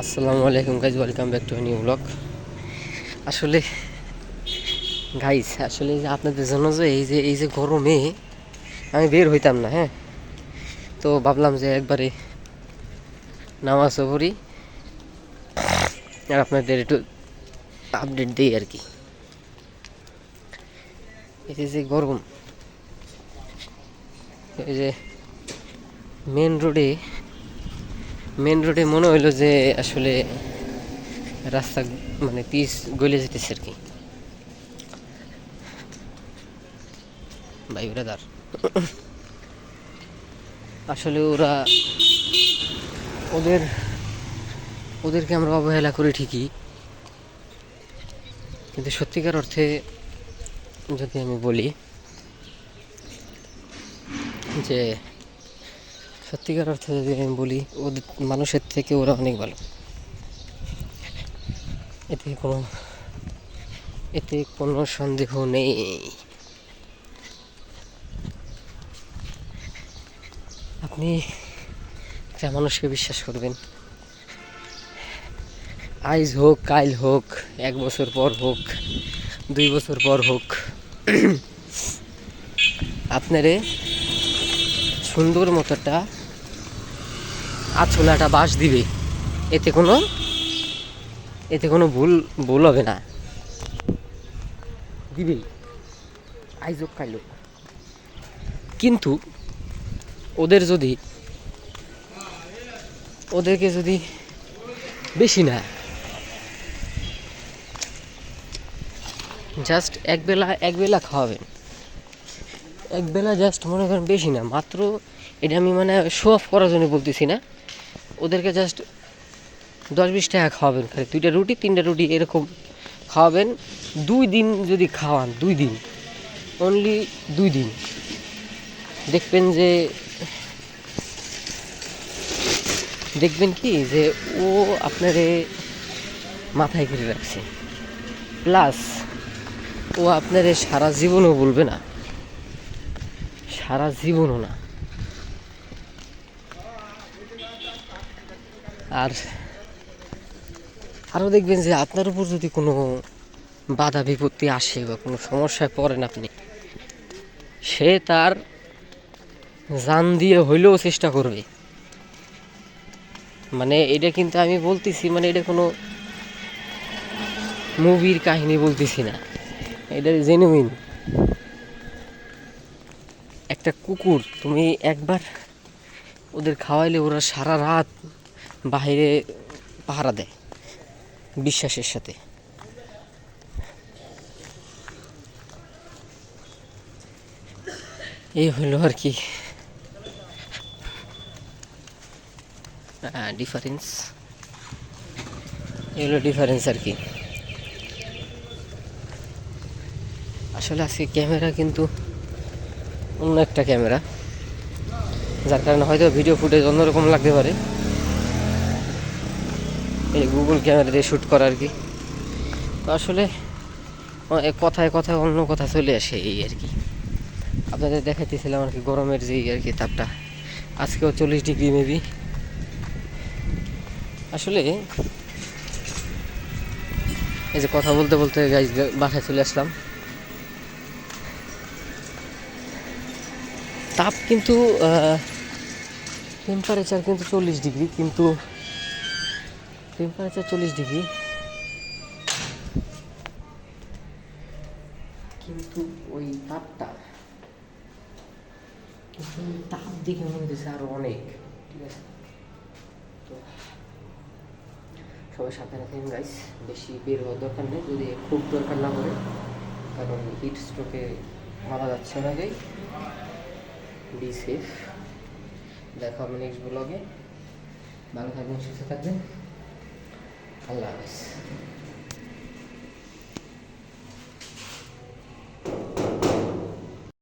আসসালামু আলাইকুম guys, welcome back to new blog. আসলে গাইজ, আসলে যে আপনাদের জন্য যে এই যে গরমে আমি বের হইতাম না, হ্যাঁ, তো ভাবলাম যে একবারে নামাজও পড়ি আর আপনাদের একটু আপডেট দিই আর কি। এই যে গরম, এই যে মেন রোডে মনে হইলো যে আসলে রাস্তা মানে পিচ গলে যেতেছে আর কি। ভাই ব্রাদার, আসলে ওদের ওদেরকে আমরা অবহেলা করি ঠিকই, কিন্তু সত্যিকার অর্থে যদি আমি বলি যে সত্যিকার অর্থে যদি আমি বলি, ওদের মানুষের থেকে ওরা অনেক ভালো। এতে কোনো সন্দেহ নেই। আপনি একটা মানুষকে বিশ্বাস করবেন, আইজ হোক কাইল হোক, 1 বছর পর হোক, 2 বছর পর হোক, আপনারে সুন্দর মতো একটা আছলাটা বাস দিবে। এতে কোনো এতে কোনো ভুল হবে না, দিবেই, আইজ হোক কাইল হোক। কিন্তু ওদেরকে যদি বেশি না, জাস্ট একবেলা খাওয়াবেন, একবেলা জাস্ট মনে করেন, বেশি না, মাত্র এটা আমি মানে শো অফ করার জন্য বলতেছি না, ওদেরকে জাস্ট 10-20 টাকা খাওয়াবেন, খালি 2টা রুটি 3টা রুটি এরকম খাওয়াবেন। 2 দিন যদি খাওয়ান, 2 দিন, অনলি 2 দিন, দেখবেন কি যে ও আপনারে মাথায় ঘিরে রাখছে, প্লাস ও আপনারে সারা জীবনও বলবে না, সারা জীবনও না। আর আরও দেখবেন যে আপনার উপর যদি কোনো বাধা বিপত্তি আসে বা কোনো সমস্যায় পড়েন আপনি, সে তার জান দিয়ে হইলেও চেষ্টা করবে। মানে এটা কিন্তু আমি বলতেছি, মানে এটা কোনো মুভির কাহিনী বলতেছি না, এটা জেনুইন। একটা কুকুর তুমি একবার ওদের খাওয়াইলে ওরা সারা রাত বাইরে পাহারা দেয় বিশ্বাসের সাথে। এই হলো আর কি ডিফারেন্স, এগুলো ডিফারেন্স আর কি। আসলে আজকে ক্যামেরা কিন্তু অন্য একটা ক্যামেরা, যার কারণে হয়তো ভিডিও ফুটেজ অন্যরকম লাগতে পারে। এই গুগল ক্যামেরা দিয়ে শ্যুট করা আর কি। তো আসলে কথায় কথায় অন্য কথা চলে আসে, এই আর কি। আপনাদের দেখাইতেছিলাম আর কি গরমের যেই আর কি তাপটা, আজকেও 40 ডিগ্রি মেবি। আসলে এই যে কথা বলতে বলতে গাইজ বাসায় চলে আসলাম। তাপ কিন্তু টেম্পারেচার কিন্তু 40 ডিগ্রি, কিন্তু টেম্পারেচার 40 ডিগ্রি, কিন্তু ওই তাপ দেখে মনে হচ্ছে আরো অনেক। ঠিক আছে, তো সবাই সাবধানে থাকেন গাইস, বেশি বের হওয়ার দরকার নেই যদি খুব দরকার না পড়ে, কারণ হিট স্ট্রোকে মারা যাচ্ছে অনেকেই। বি সেফ, দেখা হবে নেক্সট ব্লগে। ভালো থাকবেন, সুস্থ থাকবেন, আল্লাহ হাফেজ।